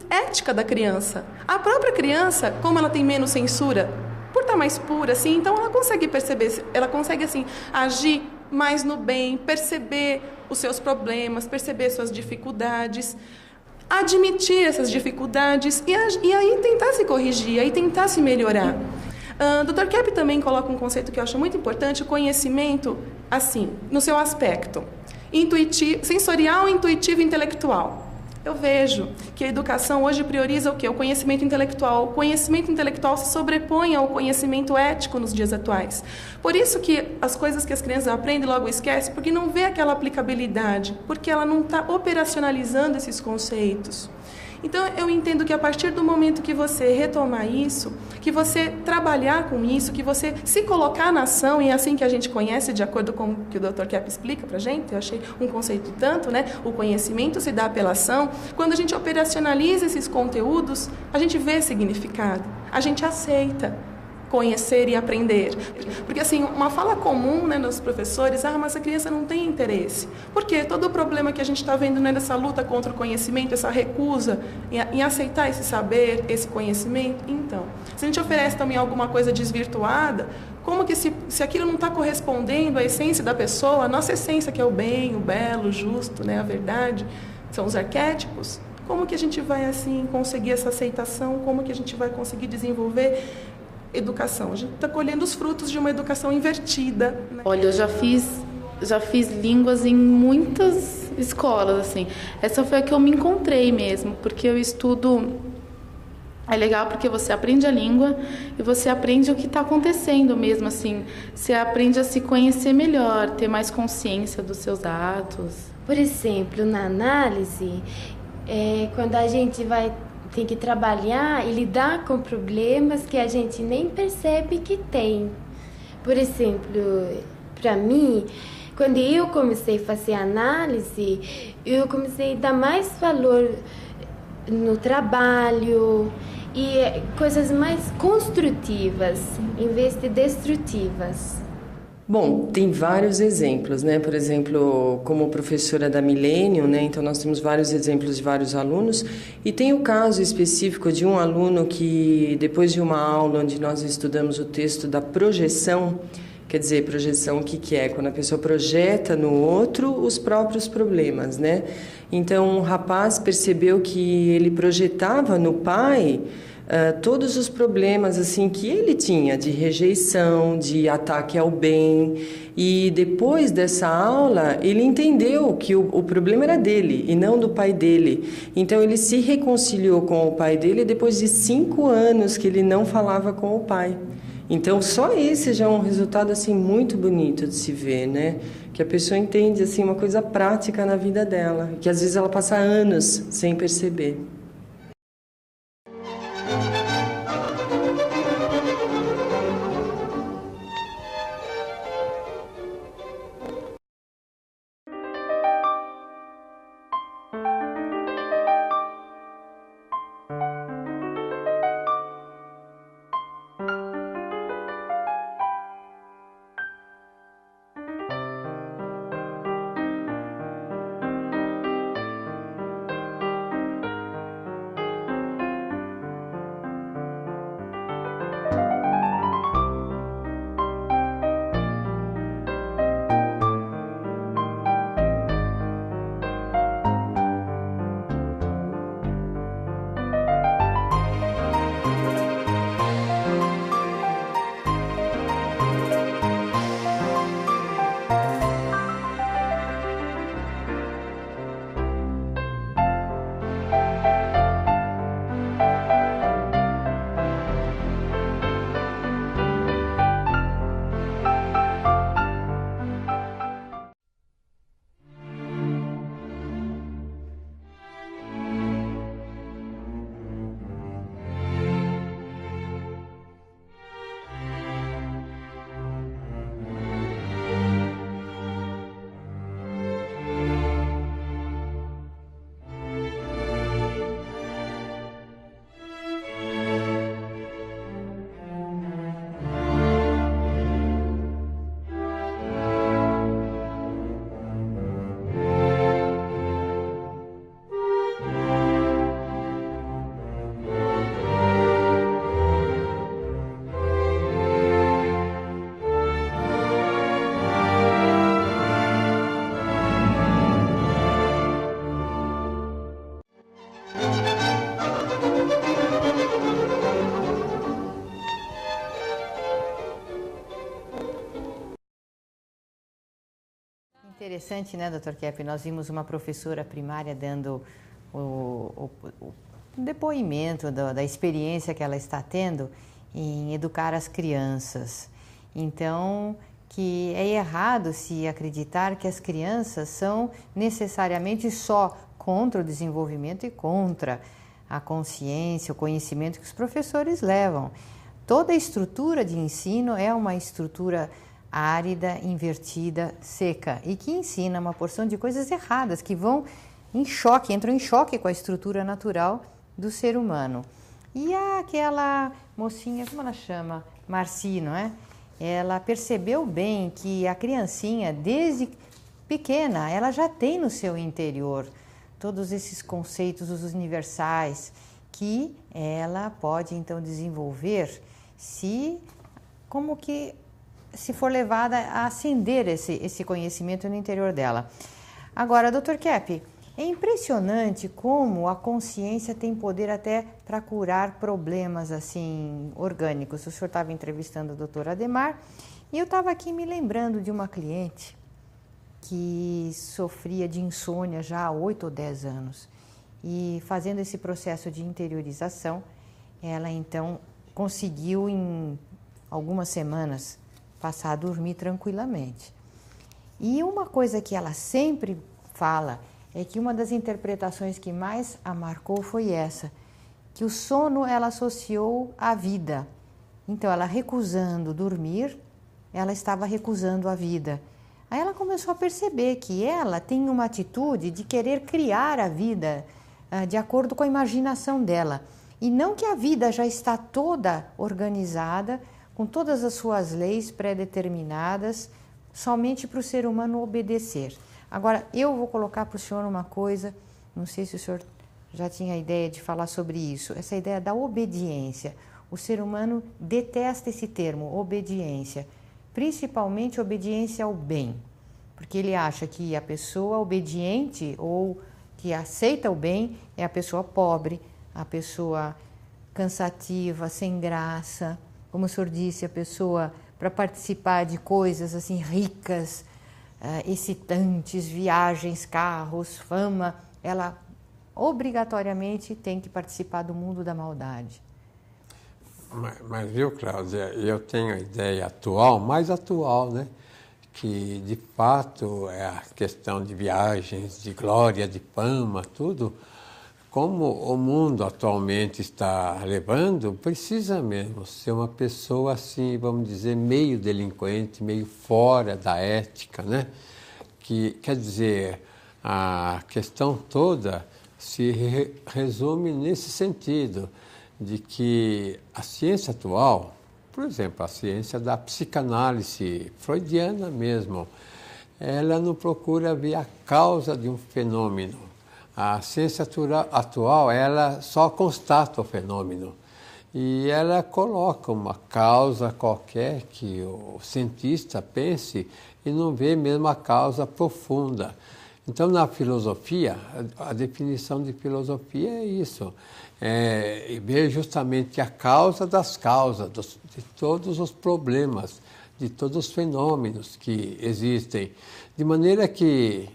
S7: ética da criança. A própria criança, como ela tem menos censura, por estar mais pura, assim, então ela consegue perceber, ela consegue assim agir mais no bem, perceber os seus problemas, perceber suas dificuldades, admitir essas dificuldades e aí tentar se corrigir, aí tentar se melhorar. Dr. Kepp também coloca um conceito que eu acho muito importante, o conhecimento, assim, no seu aspecto sensorial, intuitivo e intelectual. Eu vejo que a educação hoje prioriza o quê? O conhecimento intelectual. O conhecimento intelectual se sobrepõe ao conhecimento ético nos dias atuais. Por isso que as coisas que as crianças aprendem logo esquecem, porque não vê aquela aplicabilidade, porque ela não está operacionalizando esses conceitos. Então, eu entendo que a partir do momento que você retomar isso, que você trabalhar com isso, que você se colocar na ação, e é assim que a gente conhece, de acordo com o que o Dr. Kepp explica para a gente, eu achei um conceito tanto, né? O conhecimento se dá pela ação. Quando a gente operacionaliza esses conteúdos, a gente vê significado, a gente aceita conhecer e aprender. Porque, assim, uma fala comum, né, dos professores, mas a criança não tem interesse. Porque todo o problema que a gente está vendo, né, nessa luta contra o conhecimento, essa recusa em aceitar esse saber, esse conhecimento. Então, se a gente oferece também alguma coisa desvirtuada, como que se aquilo não está correspondendo à essência da pessoa, a nossa essência que é o bem, o belo, o justo, né, a verdade, são os arquétipos, como que a gente vai, assim, conseguir essa aceitação, como que a gente vai conseguir desenvolver educação? A gente está colhendo os frutos de uma educação invertida, né?
S8: Olha, eu já fiz línguas em muitas escolas, assim. Essa foi a que eu me encontrei mesmo, porque eu estudo. É legal porque você aprende a língua e você aprende o que está acontecendo mesmo, assim. Você aprende a se conhecer melhor, ter mais consciência dos seus atos.
S9: Por exemplo, na análise, quando a gente tem que trabalhar e lidar com problemas que a gente nem percebe que tem. Por exemplo, para mim, quando eu comecei a fazer análise, eu comecei a dar mais valor no trabalho e coisas mais construtivas, em vez de destrutivas.
S10: Bom, tem vários exemplos, né? Por exemplo, como professora da Millennium, né? Então nós temos vários exemplos de vários alunos e tem o caso específico de um aluno que, depois de uma aula onde nós estudamos o texto da projeção, quer dizer, projeção, o que é? Quando a pessoa projeta no outro os próprios problemas, né? Então, o rapaz percebeu que ele projetava no pai todos os problemas assim que ele tinha de rejeição, de ataque ao bem. E depois dessa aula, ele entendeu que o problema era dele e não do pai dele. Então, ele se reconciliou com o pai dele depois de 5 anos que ele não falava com o pai. Então, só esse já é um resultado assim muito bonito de se ver, né? Que a pessoa entende assim uma coisa prática na vida dela, que às vezes ela passa anos sem perceber.
S2: Interessante, né, Dr. Kepp? Nós vimos uma professora primária dando o depoimento da experiência que ela está tendo em educar as crianças. Então, que é errado se acreditar que as crianças são necessariamente só contra o desenvolvimento e contra a consciência, o conhecimento que os professores levam. Toda a estrutura de ensino é uma estrutura árida, invertida, seca e que ensina uma porção de coisas erradas que vão em choque, entram em choque com a estrutura natural do ser humano. E aquela mocinha, como ela chama? Marci, não é? Ela percebeu bem que a criancinha, desde pequena, ela já tem no seu interior todos esses conceitos universais que ela pode então desenvolver se for levada a acender esse conhecimento no interior dela. Agora, Dr. Kepp, é impressionante como a consciência tem poder até para curar problemas assim orgânicos. O senhor estava entrevistando o Dr. Ademar e eu estava aqui me lembrando de uma cliente que sofria de insônia já há 8 ou 10 anos. E fazendo esse processo de interiorização, ela então conseguiu em algumas semanas passar a dormir tranquilamente. E uma coisa que ela sempre fala é que uma das interpretações que mais a marcou foi essa, que o sono ela associou à vida. Então, ela recusando dormir, ela estava recusando a vida. Aí ela começou a perceber que ela tem uma atitude de querer criar a vida de acordo com a imaginação dela. E não que a vida já está toda organizada, com todas as suas leis pré-determinadas, somente para o ser humano obedecer. Agora, eu vou colocar para o senhor uma coisa, não sei se o senhor já tinha ideia de falar sobre isso, essa ideia da obediência. O ser humano detesta esse termo, obediência, principalmente obediência ao bem, porque ele acha que a pessoa obediente ou que aceita o bem é a pessoa pobre, a pessoa cansativa, sem graça, como o senhor disse, a pessoa para participar de coisas assim ricas, excitantes, viagens, carros, fama, ela obrigatoriamente tem que participar do mundo da maldade.
S3: Mas viu, Cláudia, eu tenho a ideia atual, mais atual, né? Que de fato é a questão de viagens, de glória, de fama, tudo, como o mundo atualmente está levando, precisa mesmo ser uma pessoa assim, vamos dizer, meio delinquente, meio fora da ética, né? Que, quer dizer, a questão toda se resume nesse sentido, de que a ciência atual, por exemplo, a ciência da psicanálise freudiana mesmo, ela não procura ver a causa de um fenômeno. A ciência atual, ela só constata o fenômeno e ela coloca uma causa qualquer que o cientista pense e não vê mesmo a causa profunda. Então, na filosofia, a definição de filosofia é isso, é ver justamente a causa das causas, de todos os problemas, de todos os fenômenos que existem. De maneira que,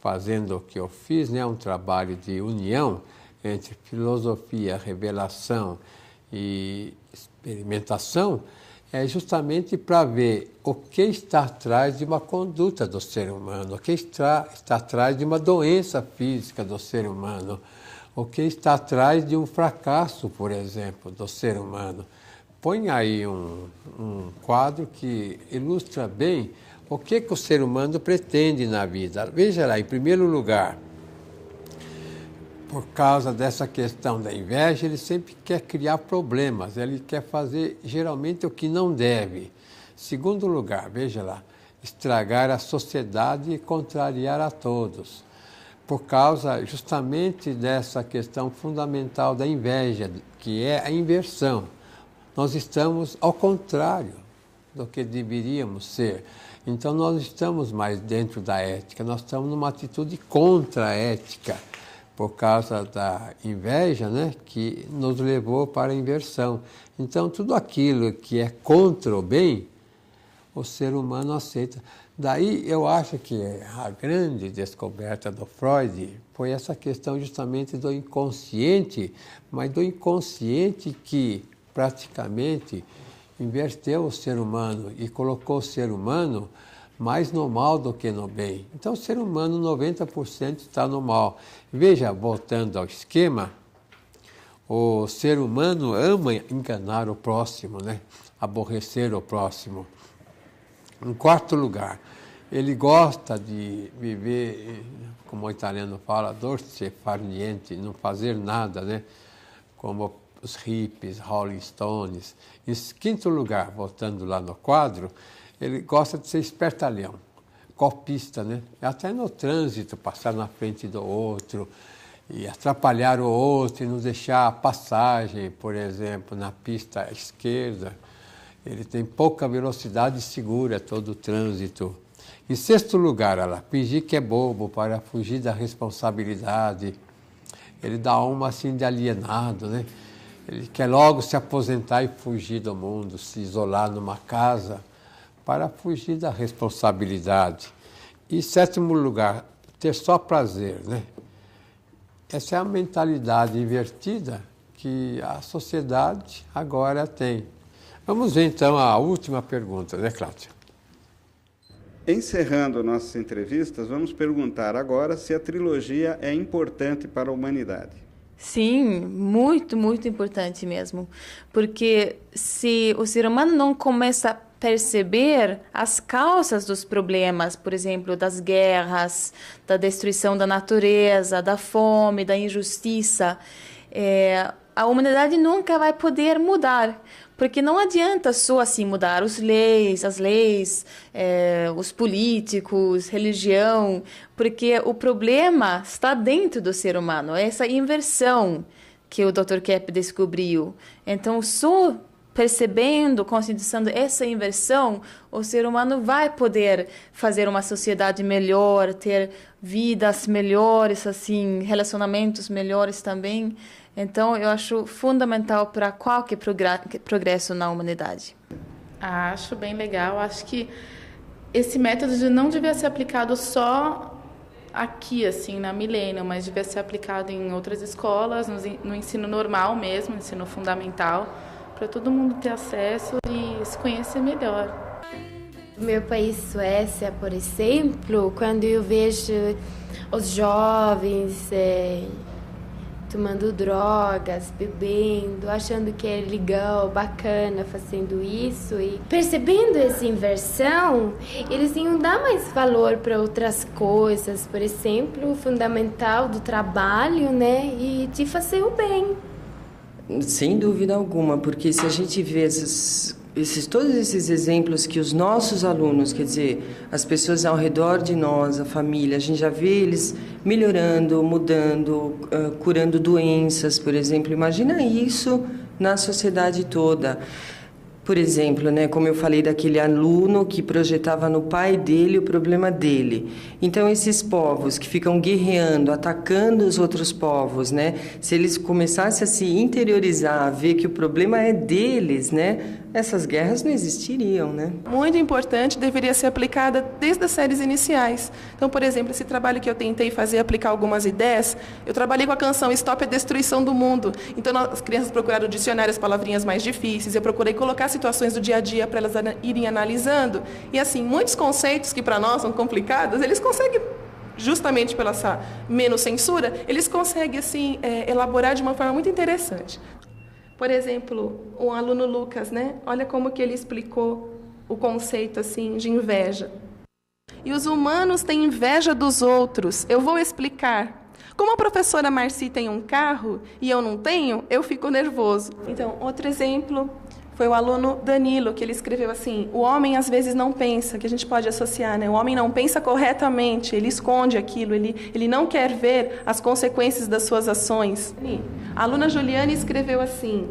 S3: fazendo o que eu fiz, né, um trabalho de união entre filosofia, revelação e experimentação, é justamente para ver o que está atrás de uma conduta do ser humano, o que está atrás de uma doença física do ser humano, o que está atrás de um fracasso, por exemplo, do ser humano. Põe aí um quadro que ilustra bem o que o ser humano pretende na vida. Veja lá, em primeiro lugar, por causa dessa questão da inveja, ele sempre quer criar problemas, ele quer fazer geralmente o que não deve. Segundo lugar, veja lá, estragar a sociedade e contrariar a todos. Por causa justamente dessa questão fundamental da inveja, que é a inversão. Nós estamos ao contrário do que deveríamos ser. Então, nós não estamos mais dentro da ética, nós estamos numa atitude contra a ética, por causa da inveja, né, que nos levou para a inversão. Então, tudo aquilo que é contra o bem, o ser humano aceita. Daí eu acho que a grande descoberta do Freud foi essa questão justamente do inconsciente, mas do inconsciente que praticamente inverteu o ser humano e colocou o ser humano mais no mal do que no bem. Então o ser humano 90% está no mal. Veja, voltando ao esquema, o ser humano ama enganar o próximo, né? Aborrecer o próximo. Em quarto lugar, ele gosta de viver, como o italiano fala, dolce far niente, não fazer nada, né? Como os hippies, Rolling Stones. Em quinto lugar, voltando lá no quadro, ele gosta de ser espertalhão, golpista, né? Até no trânsito, passar na frente do outro e atrapalhar o outro e não deixar a passagem, por exemplo, na pista esquerda. Ele tem pouca velocidade e segura todo o trânsito. Em sexto lugar, ela fingir que é bobo para fugir da responsabilidade. Ele dá uma assim de alienado, né? Ele quer logo se aposentar e fugir do mundo, se isolar numa casa para fugir da responsabilidade. E sétimo lugar, ter só prazer, né? Essa é a mentalidade invertida que a sociedade agora tem. Vamos ver então a última pergunta, né, Cláudia?
S12: Encerrando nossas entrevistas, vamos perguntar agora se a trilogia é importante para a humanidade.
S6: Sim, muito, muito importante mesmo. Porque se o ser humano não começa a perceber as causas dos problemas, por exemplo, das guerras, da destruição da natureza, da fome, da injustiça, a humanidade nunca vai poder mudar. Porque não adianta só assim mudar as leis, os políticos, religião, porque o problema está dentro do ser humano, é essa inversão que o Dr. Kepp descobriu. Então, só percebendo, conscientizando essa inversão, o ser humano vai poder fazer uma sociedade melhor, ter vidas melhores, assim, relacionamentos melhores também. Então, eu acho fundamental para qualquer progresso na humanidade.
S8: Acho bem legal. Acho que esse método não devia ser aplicado só aqui, assim, na Millennium, mas devia ser aplicado em outras escolas, no ensino normal mesmo, no ensino fundamental, para todo mundo ter acesso e se conhecer melhor.
S9: No meu país, Suécia, por exemplo, quando eu vejo os jovens tomando drogas, bebendo, achando que é legal, bacana fazendo isso e percebendo essa inversão, eles iam dar mais valor para outras coisas, por exemplo, o fundamental do trabalho, né, e de fazer o bem.
S10: Sem dúvida alguma, porque se a gente vê todos esses exemplos que os nossos alunos, quer dizer, as pessoas ao redor de nós, a família, a gente já vê eles melhorando, mudando, curando doenças, por exemplo. Imagina isso na sociedade toda. Por exemplo, né, como eu falei daquele aluno que projetava no pai dele o problema dele. Então, esses povos que ficam guerreando, atacando os outros povos, né, se eles começassem a se interiorizar, a ver que o problema é deles, né, essas guerras não existiriam, né?
S7: Muito importante, deveria ser aplicada desde as séries iniciais. Então, por exemplo, esse trabalho que eu tentei fazer, aplicar algumas ideias, eu trabalhei com a canção Stop a Destruição do Mundo. Então, as crianças procuraram o dicionário, as palavrinhas mais difíceis, eu procurei colocar situações do dia a dia para elas irem analisando. E, assim, muitos conceitos que para nós são complicados, eles conseguem, justamente pela essa menos censura, eles conseguem, assim, elaborar de uma forma muito interessante. Por exemplo, o aluno Lucas, né? Olha como que ele explicou o conceito assim de inveja. E os humanos têm inveja dos outros. Eu vou explicar. Como a professora Marci tem um carro e eu não tenho, eu fico nervoso. Então, outro exemplo foi o aluno Danilo, que ele escreveu assim: o homem às vezes não pensa, que a gente pode associar, né? O homem não pensa corretamente, ele esconde aquilo, ele não quer ver as consequências das suas ações. A aluna Juliane escreveu assim,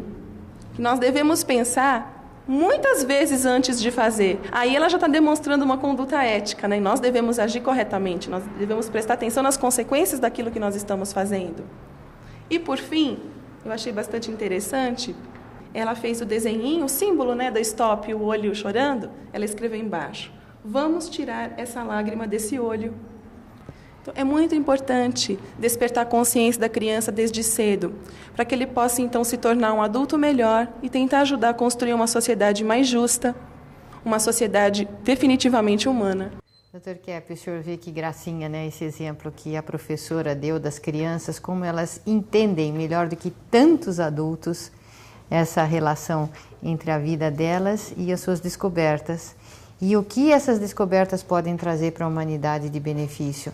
S7: que nós devemos pensar muitas vezes antes de fazer. Aí ela já está demonstrando uma conduta ética, né? E nós devemos agir corretamente, nós devemos prestar atenção nas consequências daquilo que nós estamos fazendo. E, por fim, eu achei bastante interessante, ela fez o desenhinho, o símbolo, né, da stop, o olho chorando, ela escreveu embaixo: Vamos tirar essa lágrima desse olho. Então, é muito importante despertar a consciência da criança desde cedo, para que ele possa, então, se tornar um adulto melhor e tentar ajudar a construir uma sociedade mais justa, uma sociedade definitivamente humana.
S2: Dr. Kepp, o senhor vê que gracinha, né, esse exemplo que a professora deu das crianças, como elas entendem melhor do que tantos adultos essa relação entre a vida delas e as suas descobertas. E o que essas descobertas podem trazer para a humanidade de benefício.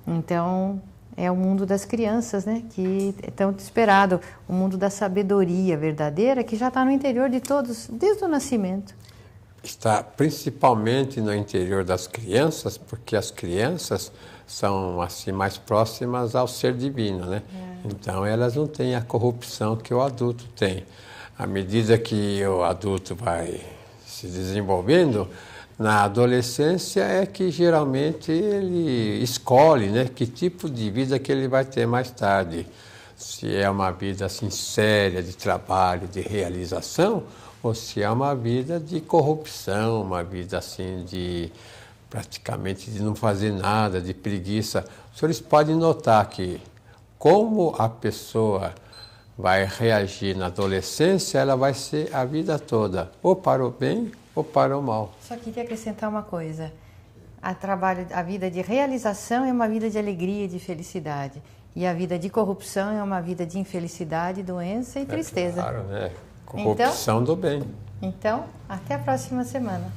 S2: Então, é o mundo das crianças, né, que é tão esperado, o mundo da sabedoria verdadeira, que já está no interior de todos, desde o nascimento.
S3: Está principalmente no interior das crianças, porque as crianças são assim mais próximas ao ser divino, né? Então, elas não têm a corrupção que o adulto tem. À medida que o adulto vai se desenvolvendo, na adolescência é que geralmente ele escolhe, né, que tipo de vida que ele vai ter mais tarde. Se é uma vida assim séria, de trabalho, de realização, ou se é uma vida de corrupção, uma vida assim de praticamente de não fazer nada, de preguiça. Os senhores podem notar que como a pessoa vai reagir na adolescência, ela vai ser a vida toda, ou para o bem ou para o mal.
S2: Só queria acrescentar uma coisa. A vida de realização é uma vida de alegria e de felicidade. E a vida de corrupção é uma vida de infelicidade, doença e tristeza.
S3: Claro, né? Corrupção do bem.
S2: Então, até a próxima semana.